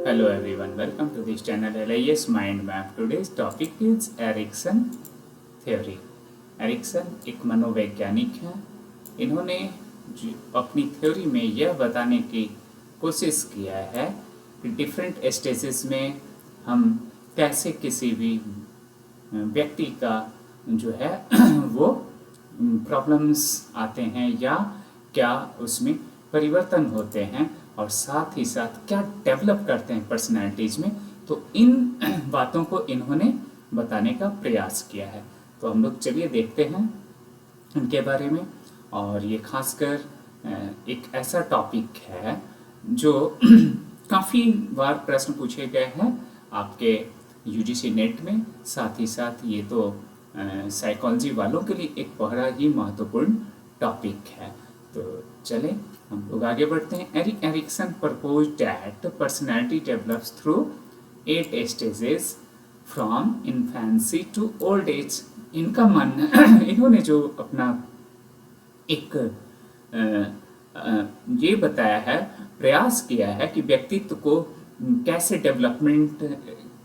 Hello everyone, welcome to this channel LIS Mind Map. Today's topic is Erikson theory. Erikson एक मनोवैज्ञानिक हैं। इन्होंने अपनी थ्योरी में यह बताने की कोशिश किया है कि डिफरेंट स्टेजेस में हम कैसे किसी भी व्यक्ति का जो है वो प्रॉब्लम्स आते हैं या क्या उसमें परिवर्तन होते हैं और साथ ही साथ क्या डेवलप करते हैं पर्सनैलिटीज में। तो इन बातों को इन्होंने बताने का प्रयास किया है। तो हम लोग चलिए देखते हैं इनके बारे में। और ये खासकर एक ऐसा टॉपिक है जो काफ़ी बार प्रश्न पूछे गए हैं आपके यूजीसी नेट में। साथ ही साथ ये तो साइकोलॉजी वालों के लिए एक बड़ा ही महत्वपूर्ण टॉपिक है। तो चलें हम लोग आगे बढ़ते हैं। Erik Erikson propose that personality develops through 8 stages from infancy to old age. इनका मानना इन्होंने जो अपना एक ये बताया है, प्रयास किया है कि व्यक्तित्व को कैसे डेवलपमेंट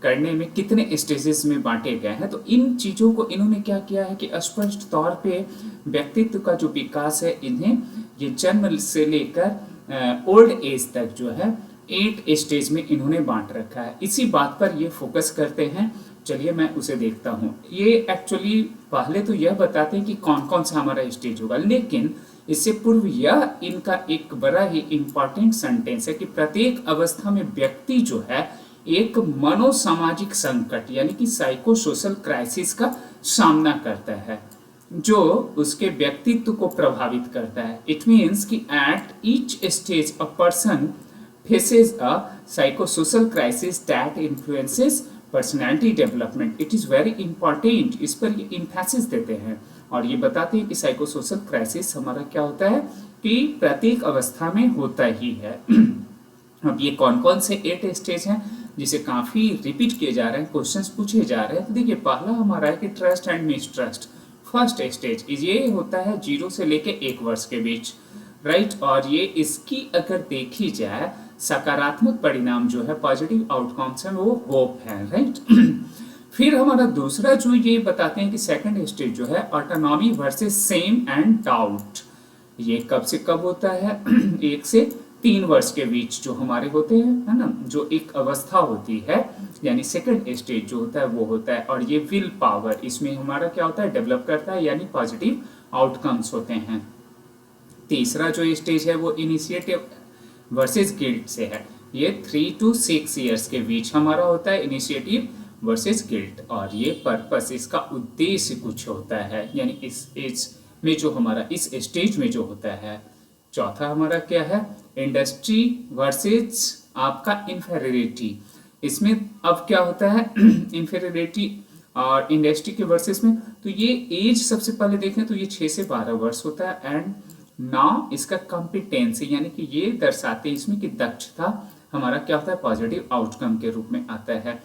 करने में कितने स्टेजेस में बांटे गए हैं। तो इन चीज़ों को इन्होंने क्या किया है कि स्पष्ट तौर पे व्यक्तित्व का जो विकास है इन्हें ये जन्म से लेकर ओल्ड एज तक जो है 8 स्टेज में इन्होंने बांट रखा है। इसी बात पर ये फोकस करते हैं। चलिए मैं उसे देखता हूँ। ये एक्चुअली पहले तो यह बताते हैं कि कौन कौन सा हमारा स्टेज होगा, लेकिन इससे पूर्व यह इनका एक बड़ा ही इम्पॉर्टेंट सेंटेंस है कि प्रत्येक अवस्था में व्यक्ति जो है एक मनोसामाजिक संकट यानी कि साइको सोशल क्राइसिस का सामना करता है जो उसके व्यक्तित्व को प्रभावित करता है। इट मीन्स कि at each stage a person faces a psychosocial crisis that influences personality development. It is very important. इस पर ये इम्फेसिस देते हैं और ये बताते हैं कि साइकोसोशल क्राइसिस हमारा क्या होता है कि प्रत्येक अवस्था में होता ही है। अब ये कौन कौन से 8 स्टेज हैं जिसे काफ़ी रिपीट किए जा रहे हैं, क्वेश्चंस पूछे जा रहे हैं। तो देखिए पहला हमारा है कि trust and mistrust. First stage ये होता है 0 से लेके 1 वर्ष के बीच, राइट। और ये इसकी अगर देखी जाए सकारात्मक परिणाम जो है पॉजिटिव आउटकम्स हैं वो होप है, राइट। फिर हमारा दूसरा जो ये बताते हैं कि सेकंड स्टेज जो है autonomy versus same and doubt. ये कब से कब होता है 1 से 3 वर्ष के बीच जो हमारे होते हैं, है ना, जो एक अवस्था होती है यानी सेकंड स्टेज जो होता है वो होता है। और ये विल पावर इसमें हमारा क्या होता है डेवलप करता है यानी पॉजिटिव आउटकम्स होते हैं। तीसरा जो स्टेज है वो इनिशिएटिव वर्सेस गिल्ट से है। ये 3 to 6 ईयर्स के बीच हमारा होता है इनिशिएटिव वर्सेस गिल्ट। और ये पर्पस इसका उद्देश्य कुछ होता है यानी इस एज में जो हमारा इस स्टेज में जो होता है। चौथा हमारा क्या है इंडस्ट्री वर्सेस आपका इंफेरियरिटी। इसमें अब क्या होता है इंफेरियरिटी और इंडस्ट्री के वर्सेस में। तो ये एज सबसे पहले देखें तो ये 6 से 12 वर्ष होता है। एंड नाउ इसका कॉम्पिटेंसी यानी कि ये दर्शाते हैं इसमें कि दक्षता हमारा क्या होता है पॉजिटिव आउटकम के रूप में आता है।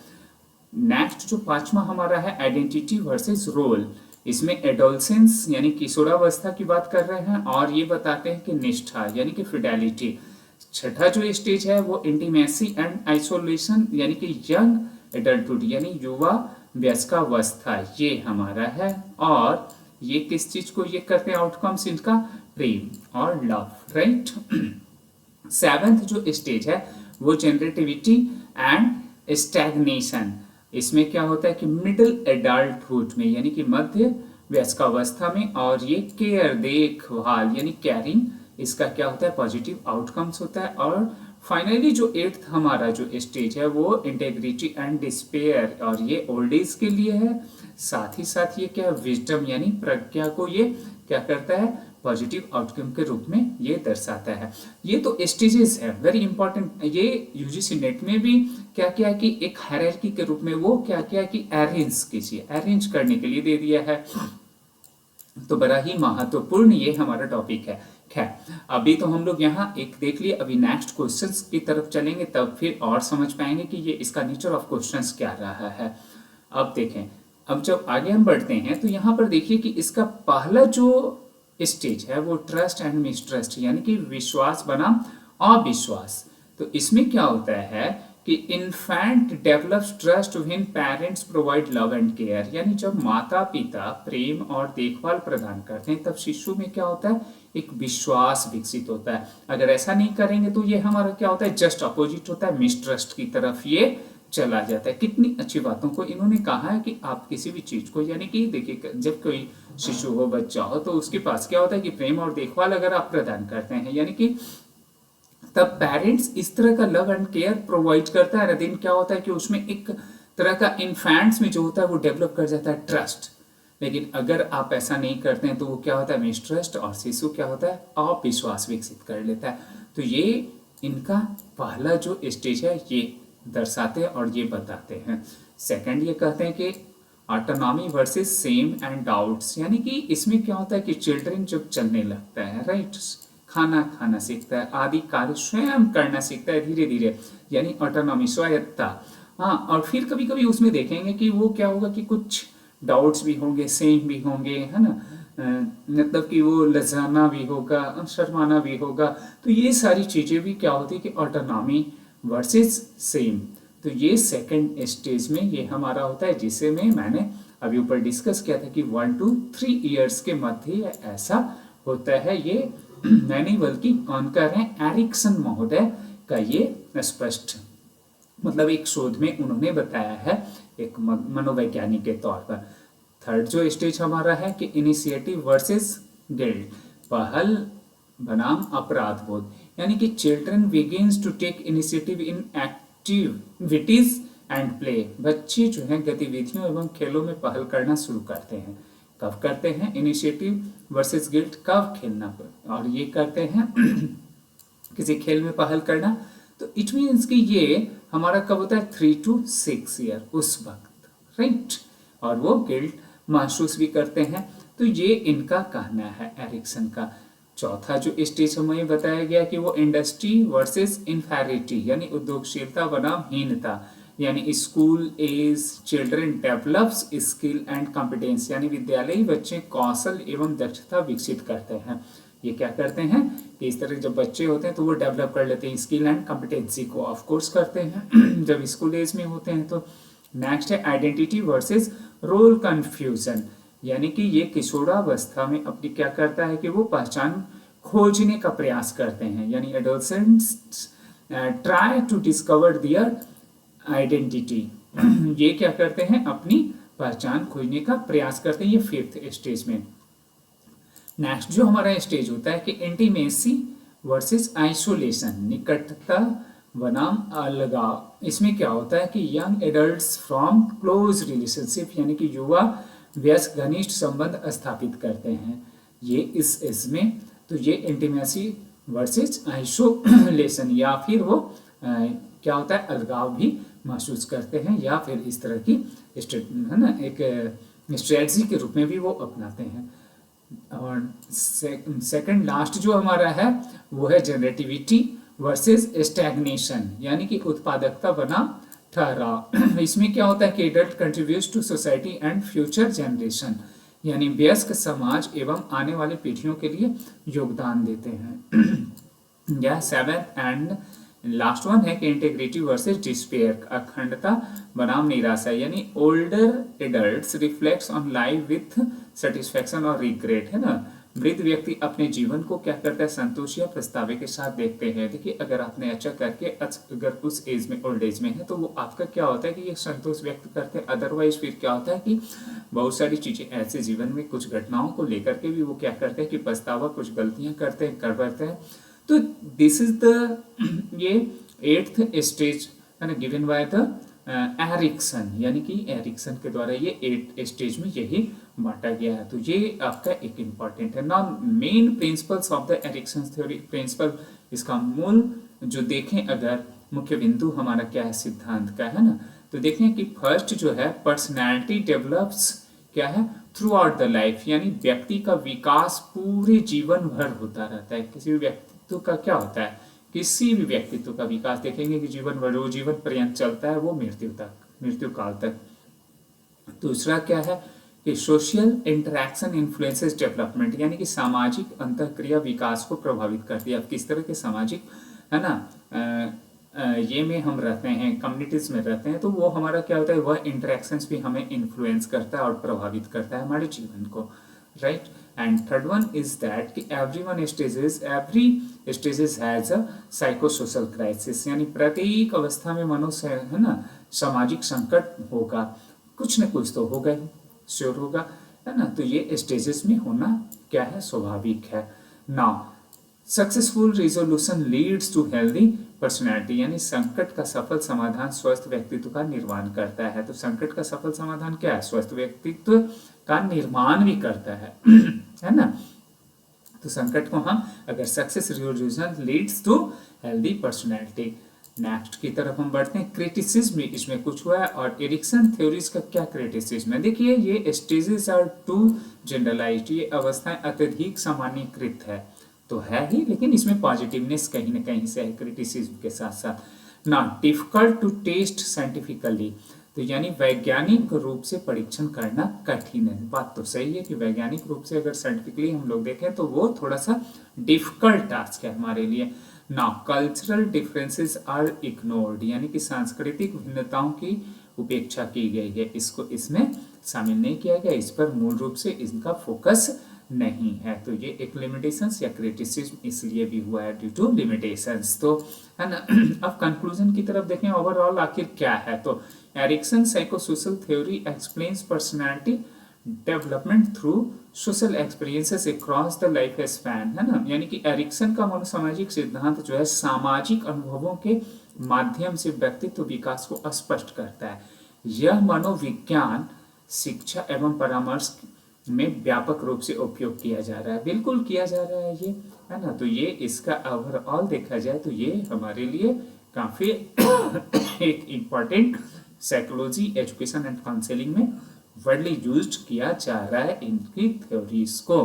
नेक्स्ट जो पांचवा हमारा है आइडेंटिटी वर्सेस रोल। इसमें एडोलसेंस यानी किशोरावस्था की बात कर रहे हैं और ये बताते हैं कि निष्ठा यानी कि फिडेलिटी। छठा जो स्टेज है वो इंटीमेसी एंड आइसोलेशन यानी कि यंग एडल्टहुड यानी युवा वयस्कावस्था ये हमारा है। और ये किस चीज को ये करते हैं आउटकम्स इनका प्रेम और लव, राइट। सेवेंथ जो स्टेज है वो जनरेटिविटी एंड स्टैग्नेशन। इसमें क्या होता है कि मिडिल एडल्टहुड में यानी कि मध्य वयस्कावस्था में। और ये केयर देखभाल यानी कैरिंग इसका क्या होता है पॉजिटिव आउटकम्स होता है। और फाइनली जो 8th हमारा जो स्टेज है वो इंटेग्रिटी एंड डिस्पेयर और ये ओल्ड एज के लिए है। साथ ही साथ ये क्या विजडम यानी प्रज्ञा को ये क्या करता है पॉजिटिव आउटकम के रूप में ये दर्शाता है। ये तो स्टेजेस है वेरी इंपॉर्टेंट। ये यूजीसी नेट में भी क्या क्या है कि एक हायरार्की के रूप में वो क्या क्या है कि अरेंज कीजिए, अरेंज करने के लिए दे दिया है। तो बड़ा ही महत्वपूर्ण ये हमारा टॉपिक है। खैर अभी तो हम लोग यहाँ एक देख लिए, अभी नेक्स्ट क्वेश्चंस की तरफ चलेंगे तब फिर और समझ पाएंगे कि ये इसका नेचर ऑफ क्वेश्चंस क्या रहा है। अब देखें, अब जब आगे हम बढ़ते हैं तो यहाँ पर देखिए कि इसका पहला जो स्टेज है वो ट्रस्ट एंड मिसट्रस्ट यानी कि विश्वास बनाम अविश्वास। तो इसमें क्या होता है कि infant develops trust when parents provide love and care, यानी जब माता पिता प्रेम और देखभाल प्रदान करते हैं तब शिशु में क्या होता है, एक विश्वास विकसित होता है। अगर ऐसा नहीं करेंगे तो ये हमारा क्या होता है, जस्ट अपोजिट होता है, मिसट्रस्ट की तरफ ये चला जाता है। कितनी अच्छी बातों को इन्होंने कहा है कि आप किसी भी चीज को, यानी कि देखिए जब कोई शिशु हो, बच्चा हो, तो उसके पास क्या होता है कि प्रेम और देखभाल अगर आप प्रदान करते हैं, यानी कि तब पेरेंट्स इस तरह का लव एंड केयर प्रोवाइड करता है, दिन क्या होता है कि उसमें एक तरह का इन्फेंट्स में जो होता है वो डेवलप कर जाता है ट्रस्ट। लेकिन अगर आप ऐसा नहीं करते हैं तो वो क्या होता है, मिसट्रस्ट, और शिशु क्या होता है, अविश्वास विकसित कर लेता है। तो ये इनका पहला जो स्टेज है ये दर्शाते हैं और ये बताते हैं। सेकंड ये कहते हैं कि autonomy versus same and doubts, यानी कि इसमें क्या होता है कि चिल्ड्रन जब चलने लगता है, राइट, खाना खाना सीखता है, आदि कार्य स्वयं करना सीखता है धीरे धीरे, यानी ऑटोनॉमी, स्वायत्तता। हाँ, और फिर कभी कभी उसमें देखेंगे कि वो क्या होगा कि कुछ डाउट्स भी होंगे, सेम भी होंगे, है ना, मतलब कि वो लजाना भी होगा, शर्माना भी होगा। तो ये सारी चीजें भी क्या होती है कि ऑटोनॉमी वर्सेस सेम। तो ये सेकंड स्टेज में ये हमारा होता है, जिसे में मैंने अभी ऊपर डिस्कस किया था कि 1 to 3 इयर्स के मध्य ऐसा होता है। ये मैं नहीं बल्कि कौन कह रहे हैं, एरिक्सन महोदय का ये स्पष्ट मतलब एक शोध में उन्होंने बताया है, एक मनोवैज्ञानिक के तौर पर। थर्ड जो स्टेज हमारा है कि इनिशिएटिव वर्सेस गिल्ट, पहल बनाम अपराध बोध, यानी कि children begins to take initiative in activities and play, बच्चे जो हैं गतिविधियों एवं खेलों में पहल करना शुरू करते हैं। कब करते हैं इनिशिएटिव वर्सेस गिल्ट, कब खेलना पर, और ये करते हैं किसी खेल में पहल करना, तो इट मीन्स कि ये हमारा कब होता है, 3 to 6 ईयर उस वक्त, राइट, और वो गिल्ट महसूस भी करते हैं। तो ये इनका कहना है एरिक्सन का। चौथा जो स्टेज हमें बताया गया कि वो इंडस्ट्री वर्सेस इन्फेरिटी, यानी उद्योगशीलता बनाम हीनता, यानी school age children develops skill and competence, यानी विद्यालयी बच्चे कौशल एवं दक्षता विकसित करते हैं। ये क्या करते हैं कि इस तरह जब बच्चे होते हैं तो वो डेवलप कर लेते हैं स्किल एंड कॉम्पिटेंसी को, ऑफ कोर्स करते हैं जब स्कूल एज में होते हैं। तो नेक्स्ट है आइडेंटिटी वर्सेस रोल कंफ्यूजन, यानी कि ये किशोरावस्था में अपनी क्या करता है कि वो पहचान खोजने का प्रयास करते हैं, यानी adolescents try to discover their identity. ये क्या करते हैं, अपनी पहचान खोजने का प्रयास करते हैं, ये फिफ्थ स्टेज में। नेक्स्ट जो हमारा स्टेज होता है कि इंटीमेसी वर्सेस आइसोलेशन, निकटता बनाम अलगाव। इसमें क्या होता है कि young adults from close relationship, यानी कि युवा व्यस्क घनिष्ठ संबंध स्थापित करते हैं, ये इस इसमें। तो ये इंटीमेसी वर्सेस आइसोलेशन, या फिर वो क्या होता है, अलगाव भी महसूस करते हैं, या फिर इस तरह की है ना, एक स्ट्रेटजी के रूप में भी वो अपनाते हैं। और सेकंड लास्ट जो हमारा है वो है जनरेटिविटी वर्सेस स्टैग्नेशन, यानी कि उत्पादकता बनाम ठहराव। इसमें क्या होता है कि adult contributes to society and future generation, यानी वयस्क समाज एवं आने वाली पीढ़ियों के लिए योगदान देते हैं। या सेवेंथ एंड लास्ट वन है कि इंटेग्रिटी वर्सेस डिस्पेयर, अखंडता बनाम निराशा, यानी older adults reflects on life with satisfaction और रिग्रेट, है ना। वृद्ध व्यक्ति अपने जीवन को क्या करता है, संतोष या पछतावे के साथ देखते हैं। देखिए अगर आपने अच्छा करके अगर उस एज में, ओल्ड एज में है, तो वो आपका क्या होता है कि ये संतोष व्यक्त करते हैं। अदरवाइज फिर क्या होता है कि बहुत सारी चीजें ऐसे जीवन में कुछ घटनाओं को लेकर के भी वो क्या करते हैं कि पछतावा, कुछ गलतियां करते हैं, कर बैठते हैं। तो दिस इज द ये 8th स्टेज है ना, गिवन बाय द एरिक्सन, यानी कि एरिक्सन के द्वारा ये 8 स्टेज में यही बांटा गया है। तो ये आपका एक इम्पॉर्टेंट है ना, main principles of the Erikson theory. Principle, इसका मूल जो देखें अगर मुख्य बिंदु हमारा क्या है सिद्धांत का, है ना, तो देखें कि फर्स्ट जो है पर्सनैलिटी डेवलप्स क्या है थ्रू आउट द लाइफ, यानी व्यक्ति का विकास पूरे जीवन भर होता रहता है। किसी भी व्यक्तित्व का क्या होता है, किसी भी व्यक्तित्व का विकास देखेंगे कि जीवन भर, वो जीवन पर्यंत चलता है, वो मृत्यु तक, मृत्यु काल तक। दूसरा क्या है कि सोशल इंटरेक्शन इन्फ्लुएंसेस डेवलपमेंट, यानी कि सामाजिक अंतःक्रिया विकास को प्रभावित करती है। अब किस तरह के सामाजिक, है ना, ये में हम रहते हैं, कम्युनिटीज में रहते हैं, तो वो हमारा क्या होता है, वह इंटरेक्शंस भी हमें इन्फ्लुएंस करता है और प्रभावित करता है हमारे जीवन को, right. And third one is that कि every stages has a psychosocial crisis, यानी प्रत्येक अवस्था में मनुष्य है ना सामाजिक संकट होगा, कुछ न कुछ तो होगा ही, श्योर होगा, है ना। तो ये स्टेजेस में होना क्या है, स्वाभाविक है। Now successful resolution leads to healthy personality, यानी संकट का सफल समाधान स्वस्थ व्यक्तित्व का निर्माण करता है। तो संकट का सफल समाधान क्या है, स्वस्थ व्यक्तित्व का निर्माण भी करता है है ना। तो संकट को हम अगर success resolution leads to healthy personality. Next की तरफ हम बढ़ते हैं, क्रिटिसिज्म भी इसमें कुछ हुआ है, और एरिक्सन थ्योरीज का क्या क्रिटिसिज्म है। देखिए ये स्टेजेस आर टू जनरलाइज्ड, ये अवस्थाएं अत्यधिक सामान्यीकृत है, तो है ही, लेकिन इसमें पॉजिटिवनेस कहीं ना कहीं से है क्रिटिसिज्म के साथ साथ। ना डिफिकल्ट टू टेस्ट साइंटिफिकली, तो यानी वैज्ञानिक रूप से परीक्षण करना कठिन है। बात तो सही है कि वैज्ञानिक रूप से अगर साइंटिफिकली हम लोग देखें तो वो थोड़ा सा डिफिकल्ट टास्क है हमारे लिए। ना कल्चरल डिफरेंसेस आर इग्नोर्ड, यानी कि सांस्कृतिक भिन्नताओं की उपेक्षा की गई है, इसको इसमें शामिल नहीं किया गया, इस पर मूल रूप से इनका फोकस नहीं है। तो ये एक लिमिटेशंस या क्रिटिसिज्म इसलिए भी हुआ है ड्यू टू लिमिटेशंस, तो है ना। अब कंक्लूजन की तरफ देखें, ओवरऑल आखिर क्या है। तो Erikson psychosocial theory explains personality development through social experiences across the life span, है ना। यानी कि एरिक्सन का मनोसामाजिक सिद्धांत जो है सामाजिक अनुभवों के माध्यम से व्यक्तित्व विकास को स्पष्ट करता है। यह मनोविज्ञान शिक्षा एवं परामर्श में व्यापक रूप से उपयोग किया जा रहा है, बिल्कुल किया जा रहा है ये, है ना। तो ये इसका ओवरऑल देखा जाए तो ये हमारे लिए काफी एक important psychology education and counselling में वर्डली यूज्ड किया जा रहा है इनकी थ्योरीज को।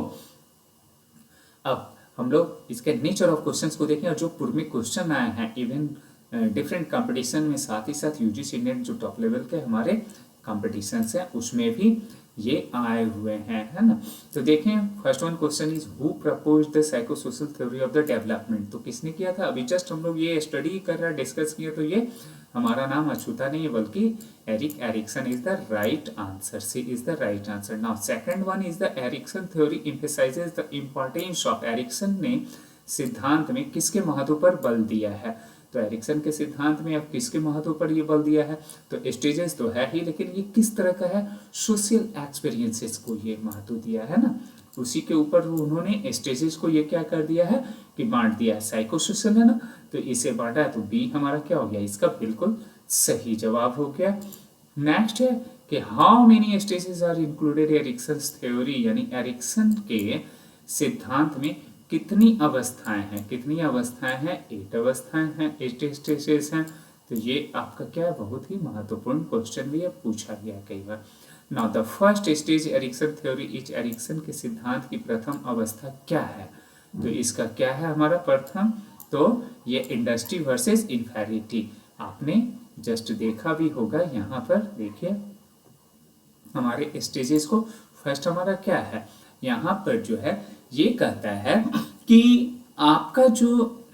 अब हम लोग इसके नेचर ऑफ क्वेश्चंस को देखें, और जो पूर्व में क्वेश्चन आए हैं इवन डिफरेंट कंपटीशन में, साथ ही साथ यूजीसी नेट जो टॉप लेवल के हमारे कंपटीशंस हैं उसमें भी ये आए हुए हैं, है ना। तो देखें, first one question is who propose the psychosocial theory of the development, तो किसने किया था। अभी जस्ट हम लोग ये स्टडी कर रहा है, डिस्कस किया, तो ये हमारा नाम अछूता नहीं है बल्कि Erik Erikson is the right answer, C is the right answer. Now second one is the Erikson theory emphasises the importance of, Erikson ने सिद्धांत में किसके महत्व पर बल दिया है। तो एरिक्सन के सिद्धांत में अब किसके महत्व पर ये बल दिया है, तो स्टेजेस तो है ही, लेकिन ये किस तरह का है, सोशल एक्सपीरियंसेस को ये महत्व दिया है ना, उसी के ऊपर उन्होंने स्टेजेस को ये क्या कर दिया है कि बांट दिया है। साइकोसोशल है ना, तो इसे बांटा है, तो बी हमारा क्या हो गया, इसका बिल्कुल सही जवाब हो गया। नेक्स्ट है कि how many stages are included Erikson theory, यानी एरिक्सन के सिद्धांत में कितनी अवस्थाएं हैं, कितनी अवस्थाएं हैं, 8 अवस्थाएं हैं, 8 स्टेजेस हैं। तो ये आपका क्या है, बहुत ही महत्वपूर्ण क्वेश्चन भी है, पूछा गया कई बार। Now the first stage Erikson theory is, Erikson के सिद्धांत की प्रथम अवस्था क्या है, तो इसका क्या है हमारा प्रथम, तो ये इंडस्ट्री वर्सेस इंफेरिटी, आपने जस्ट देखा भी होगा। यहाँ पर देखिए हमारे स्टेजेस को, फर्स्ट हमारा क्या है, यहाँ पर जो है ये कहता है कि आपका जो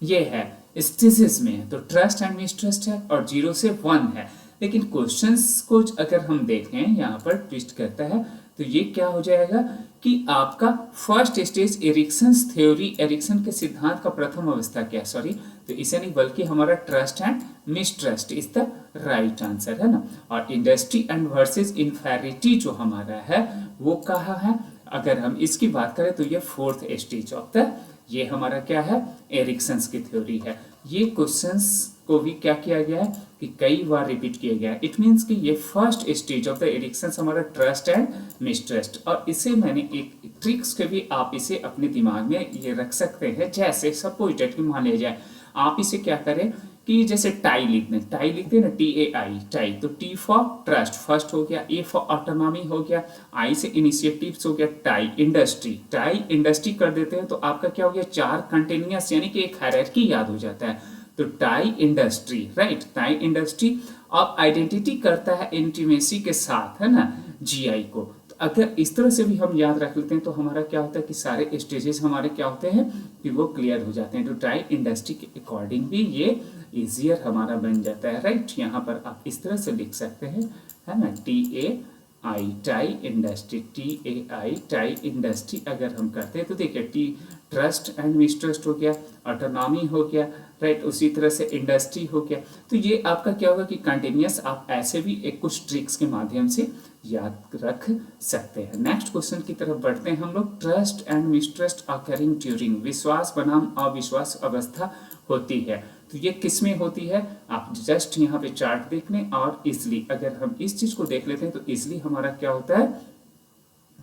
ये है स्टेजेस में है, तो ट्रस्ट एंड मिसट्रस्ट है और 0 से 1 है। लेकिन क्वेश्चंस को अगर हम देखें, यहाँ पर ट्विस्ट करता है, तो ये क्या हो जाएगा कि आपका first stage Erikson theory, Erikson के सिद्धांत का प्रथम अवस्था क्या, सॉरी, तो इसे नहीं बल्कि हमारा trust and mistrust is the right answer, है ना। और इंडस्ट्री एंड वर्सेस इन्फेरिटी जो हमारा है वो कहाँ है, अगर हम इसकी बात करें तो ये फोर्थ स्टेज ऑफ द, ये हमारा क्या है, एरिक्सन्स की थ्योरी है। ये क्वेश्चंस को भी क्या किया गया है कि कई बार रिपीट किया गया है। इट मीन्स कि ये first stage of the Erikson's हमारा ट्रस्ट एंड मिसट्रस्ट, और इसे मैंने एक ट्रिक्स के भी आप इसे अपने दिमाग में ये रख सकते हैं। जैसे सपोज डेट कि मान लिया जाए आप इसे क्या करें कि जैसे टाई लिखते हैं, टाई लिखते हैं ना, TAI टाई, तो T फॉर ट्रस्ट फर्स्ट हो गया, A फॉर ऑटोनॉमी हो गया, I से इनिशिएटिव्स हो गया, टाई इंडस्ट्री कर देते हैं, तो आपका क्या हो गया, 4 कंटिन्यूअस, यानी कि एक हायरार्की याद हो जाता है। तो tie industry, right, tie industry अब आइडेंटिटी करता है इंटीमेसी के साथ, है ना, GI को। तो अगर इस तरह से भी हम याद रख लेते हैं तो हमारा क्या होता है कि सारे स्टेजेस हमारे क्या होते हैं कि वो क्लियर हो जाते हैं। तो टाई इंडस्ट्री के अकॉर्डिंग भी ये ईजियर हमारा बन जाता है, राइट। यहाँ पर आप इस तरह से लिख सकते हैं, है ना, TAI tie industry, TAI tie industry अगर हम करते हैं तो देखिए टी ट्रस्ट एंड मिसट्रस्ट हो गया, ऑटोनॉमी हो गया, राइट, उसी तरह से इंडस्ट्री हो गया। तो ये आपका क्या होगा कि कंटिन्यूस आप ऐसे भी एक कुछ ट्रिक्स के माध्यम से याद रख सकते हैं। नेक्स्ट क्वेश्चन की तरफ बढ़ते हैं हम लोग। Trust and mistrust occurring during, विश्वास बनाम अविश्वास अवस्था होती है, तो ये किस में होती है? आप जस्ट यहाँ पे चार्ट देख लें और इसलिए अगर हम इस चीज को देख लेते हैं तो इसलिए हमारा क्या होता है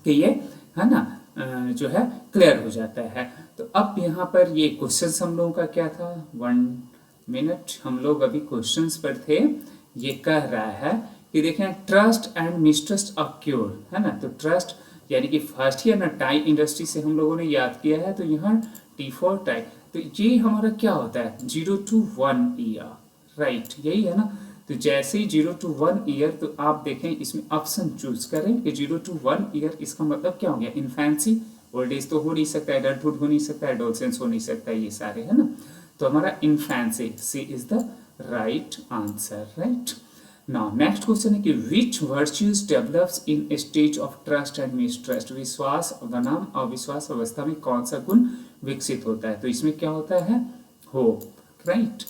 कि ये, है ना, जो है क्लियर हो जाता है। तो अब यहाँ पर ये क्वेश्चंस हम लोगों का क्या था, 1 मिनट, हम लोग अभी क्वेश्चंस पर थे। ये कह रहा है कि देखें ट्रस्ट एंड मिसट्रस्ट अक्योर, है ना, तो ट्रस्ट यानी कि फर्स्ट ईयर ना टाई इंडस्ट्री से हम लोगों ने याद किया है, तो यहाँ T4 टाई, तो ये हमारा क्या होता है 0 to 1 ईयर, राइट, यही है ना। तो जैसे ही 0 to 1 ईयर, तो आप देखें इसमें ऑप्शन चूज करें कि 0 to 1 ईयर, इसका मतलब क्या हो गया, इन्फेंसी, ओल्ड एज तो हो नहीं सकता, एडल्टहुड हो नहीं सकता, एडोलसेंस हो नहीं सकता, ये सारे, है ना। तो हमारा infancy, C is the right answer, right. Now next question है कि which virtues develops in stage of trust and mistrust, विश्वास बनाम अविश्वास अवस्था में कौन सा गुण विकसित होता है? तो इसमें क्या होता है, होप, राइट,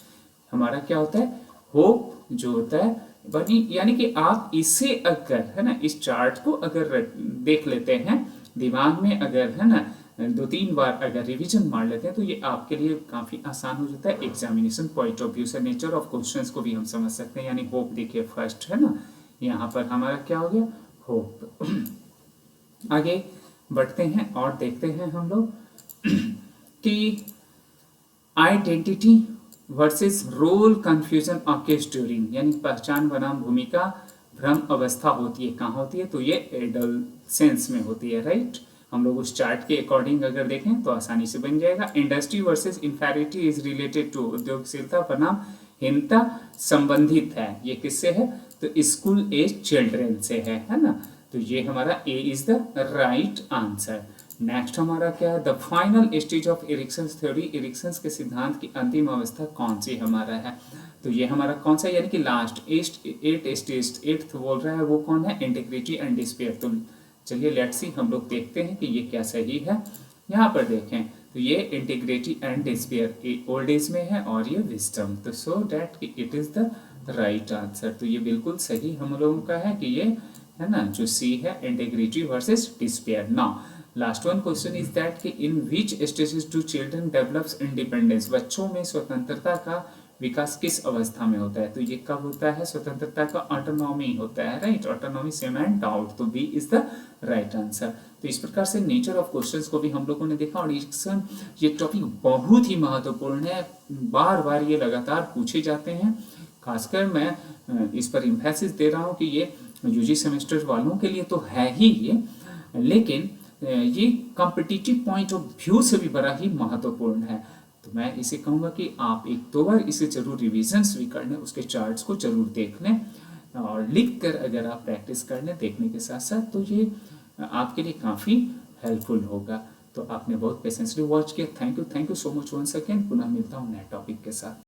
हमारा क्या होता है, होप जो होता है बनी, यानी कि आप इसे अगर, है ना, इस चार्ट को अगर देख लेते हैं दिमाग में, अगर, है ना, 2-3 बार अगर रिवीजन मार लेते हैं तो ये आपके लिए काफ़ी आसान हो जाता है एग्जामिनेशन पॉइंट ऑफ व्यू से। नेचर ऑफ क्वेश्चंस को भी हम समझ सकते हैं, यानी होप देखिए फर्स्ट, है ना, यहाँ पर हमारा क्या हो गया, होप। आगे बढ़ते हैं और देखते हैं हम लोग कि identity versus role confusion occurs during, यानी पहचान बनाम भूमिका भ्रम अवस्था होती है, कहाँ होती है? तो ये एडोलसेंस में होती है, राइट। हम लोग उस चार्ट के अकॉर्डिंग अगर देखें तो आसानी से बन जाएगा। Industry versus inferiority is related to, उद्योगशीलता बनाम हीनता संबंधित है, ये किससे है? तो स्कूल एज चिल्ड्रेन से है ना। तो ये हमारा A is the right answer. Next हमारा क्या है, the final stage of Erikson's theory, Erikson's के सिद्धांत की अंतिम अवस्था कौन सी हमारा है? तो ये हमारा कौन सा, यानी कि लास्ट 8 स्टेज, 8th बोल रहा है, वो कौन है? Integrity and despair. तो चलिए लेट्स सी, हम लोग देखते हैं कि ये क्या सही है। यहाँ पर देखें तो ये integrity and despair old age में है और ये विजडम, तो so that it is the right answer. तो ये बिल्कुल सही हम लोगों का है कि ये, है ना, जो सी है integrity versus despair. Now last one question is that कि in which stages do children develops independence, बच्चों में स्वतंत्रता का विकास किस अवस्था में होता है? तो ये कब होता है? स्वतंत्रता का ऑटोनॉमी होता है, right, autonomy shame and doubt, तो B is the right answer. तो इस प्रकार से नेचर ऑफ क्वेश्चंस को भी हम लोगों ने देखा, और ये टॉपिक बहुत ही महत्वपूर्ण है, बार बार ये लगातार पूछे जाते हैं। खासकर मैं इस पर इम्फेसिस दे रहा हूँ कि ये यूजी सेमेस्टर वालों के लिए तो है ही ये, लेकिन ये कॉम्पिटिटिव पॉइंट ऑफ व्यू से भी बड़ा ही महत्वपूर्ण है। तो मैं इसे कहूँगा कि आप 1-2 बार इसे जरूर रिविजन्स भी कर लें, उसके चार्ट्स को जरूर देख लें और लिख कर अगर आप प्रैक्टिस कर लें देखने के साथ साथ, तो ये आपके लिए काफ़ी हेल्पफुल होगा। तो आपने बहुत पेशेंसली वॉच किया, thank you so much once again. पुनः मिलता हूँ नए टॉपिक के साथ।